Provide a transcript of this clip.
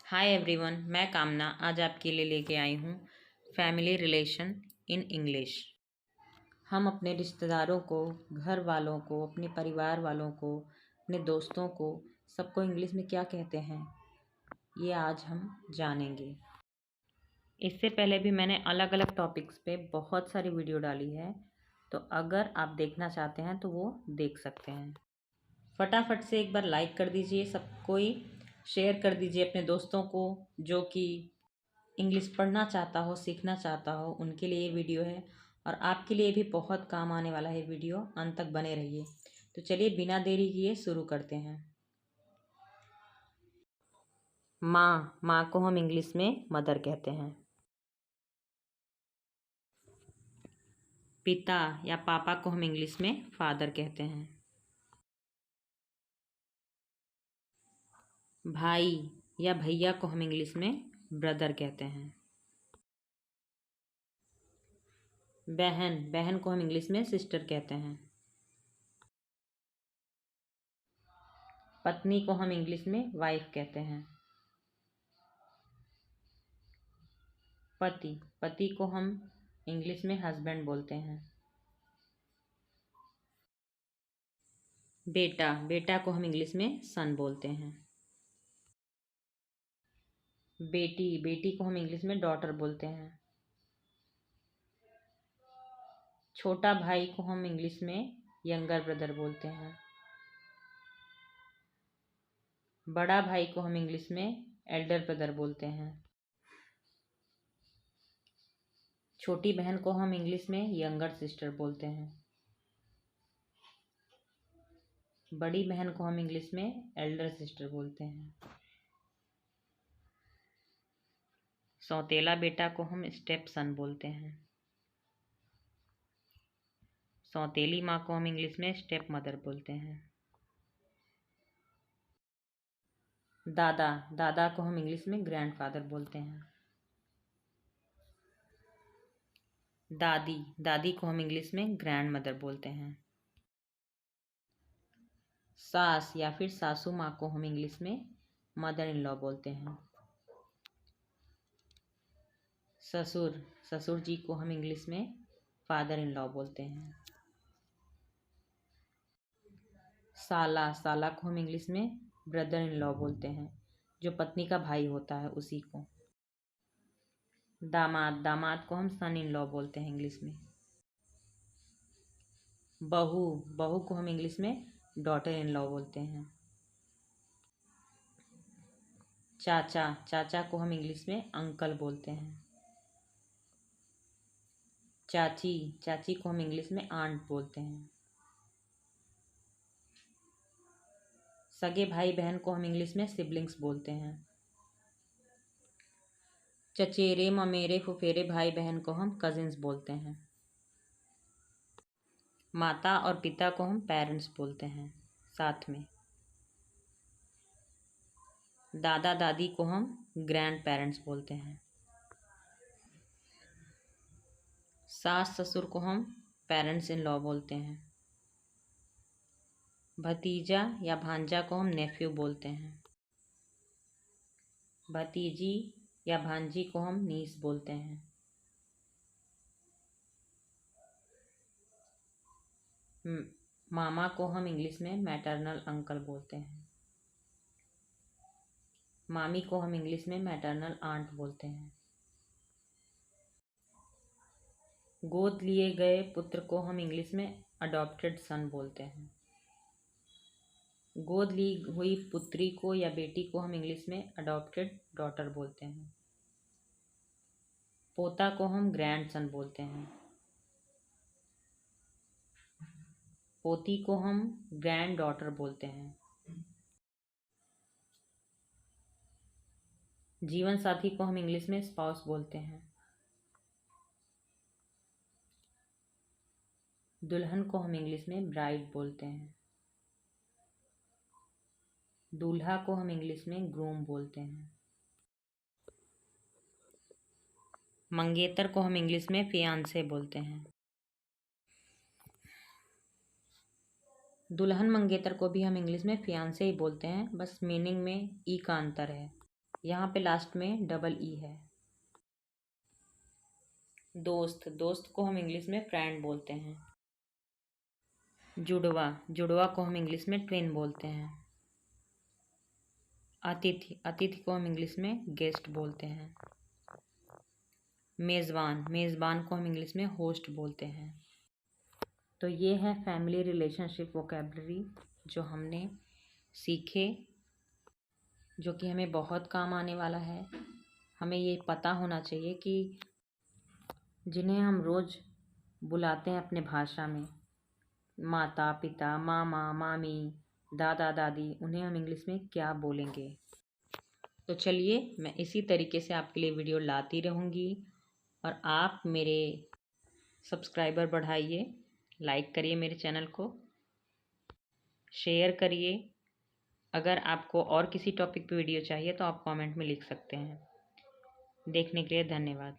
Hi everyone, मैं कामना आज आपके लिए लेके आई हूँ फैमिली रिलेशन इन इंग्लिश। हम अपने रिश्तेदारों को, घर वालों को, अपने परिवार वालों को, अपने दोस्तों को, सबको इंग्लिश में क्या कहते हैं, ये आज हम जानेंगे। इससे पहले भी मैंने अलग अलग टॉपिक्स पे बहुत सारी वीडियो डाली है, तो अगर आप देखना चाहते हैं तो वो देख सकते हैं। फटाफट से एक बार लाइक कर दीजिए, सब कोई शेयर कर दीजिए अपने दोस्तों को जो कि इंग्लिश पढ़ना चाहता हो, सीखना चाहता हो, उनके लिए ये वीडियो है और आपके लिए भी बहुत काम आने वाला है वीडियो। अंत तक बने रहिए। तो चलिए बिना देरी किए शुरू करते हैं। माँ, माँ को हम इंग्लिश में मदर कहते हैं। पिता या पापा को हम इंग्लिश में फादर कहते हैं। भाई या भैया को हम इंग्लिश में ब्रदर कहते हैं। बहन, बहन को हम इंग्लिश में सिस्टर कहते हैं। पत्नी को हम इंग्लिश में वाइफ कहते हैं। पति, पति को हम इंग्लिश में हस्बैंड बोलते हैं। बेटा, बेटा को हम इंग्लिश में सन बोलते हैं। बेटी, बेटी को हम इंग्लिश में डॉटर बोलते हैं। छोटा भाई को हम इंग्लिश में यंगर ब्रदर बोलते हैं। बड़ा भाई को हम इंग्लिश में एल्डर ब्रदर बोलते हैं। छोटी बहन को हम इंग्लिश में यंगर सिस्टर बोलते हैं। बड़ी बहन को हम इंग्लिश में एल्डर सिस्टर बोलते हैं। सौतेला बेटा को हम स्टेप सन बोलते हैं। सौतेली माँ को हम इंग्लिश में स्टेप मदर बोलते हैं। दादा, दादा को हम इंग्लिश में ग्रैंडफादर बोलते हैं। दादी, दादी को हम इंग्लिश में ग्रैंड मदर बोलते हैं। सास या फिर सासू माँ को हम इंग्लिश में मदर इन लॉ बोलते हैं। ससुर, ससुर जी को हम इंग्लिश में फादर इन लॉ बोलते हैं। साला, साला को हम इंग्लिश में ब्रदर इन लॉ बोलते हैं, जो पत्नी का भाई होता है उसी को। दामाद, दामाद को हम सन इन लॉ बोलते हैं इंग्लिश में। बहू, बहू को हम इंग्लिश में डॉटर इन लॉ बोलते हैं। चाचा, चाचा को हम इंग्लिश में अंकल बोलते हैं। चाची, चाची को हम इंग्लिश में आंट बोलते हैं। सगे भाई बहन को हम इंग्लिश में सिबलिंग्स बोलते हैं। चचेरे, ममेरे, फुफेरे भाई बहन को हम कजिन्स बोलते हैं। माता और पिता को हम पेरेंट्स बोलते हैं साथ में। दादा दादी को हम ग्रैंड पेरेंट्स बोलते हैं। सास ससुर को हम पेरेंट्स इन लॉ बोलते हैं। भतीजा या भांजा को हम नेफ्यू बोलते हैं। भतीजी या भांजी को हम नीस बोलते हैं। मामा को हम इंग्लिश में मैटरनल अंकल बोलते हैं। मामी को हम इंग्लिश में मैटरनल आंट बोलते हैं। गोद लिए गए पुत्र को हम इंग्लिश में अडॉप्टेड सन बोलते हैं। गोद ली हुई पुत्री को या बेटी को हम इंग्लिश में अडॉप्टेड डॉटर बोलते हैं। पोता को हम ग्रैंड सन बोलते हैं। पोती को हम ग्रैंड डॉटर बोलते हैं। जीवन साथी को हम इंग्लिश में स्पाउस बोलते हैं। दुल्हन को हम इंग्लिश में ब्राइड बोलते हैं। दूल्हा को हम इंग्लिश में ग्रूम बोलते हैं। मंगेतर को हम इंग्लिश में फियांसे बोलते हैं। दुल्हन मंगेतर को भी हम इंग्लिश में फियांसे ही बोलते हैं, बस मीनिंग में ई का अंतर है। यहाँ पे लास्ट में डबल ई है। दोस्त, दोस्त को हम इंग्लिश में फ्रेंड बोलते हैं। जुड़वा, जुड़वा को हम इंग्लिश में ट्विन बोलते हैं। अतिथि, अतिथि को हम इंग्लिश में गेस्ट बोलते हैं। मेज़बान, मेज़बान को हम इंग्लिश में होस्ट बोलते हैं। तो ये है फैमिली रिलेशनशिप वोकैबलरी जो हमने सीखे, जो कि हमें बहुत काम आने वाला है। हमें ये पता होना चाहिए कि जिन्हें हम रोज़ बुलाते हैं अपने भाषा में, माता पिता, मामा मामी, दादा दादी, उन्हें हम इंग्लिश में क्या बोलेंगे। तो चलिए, मैं इसी तरीके से आपके लिए वीडियो लाती रहूँगी और आप मेरे सब्सक्राइबर बढ़ाइए, लाइक करिए मेरे चैनल को, शेयर करिए। अगर आपको और किसी टॉपिक पे वीडियो चाहिए तो आप कमेंट में लिख सकते हैं। देखने के लिए धन्यवाद।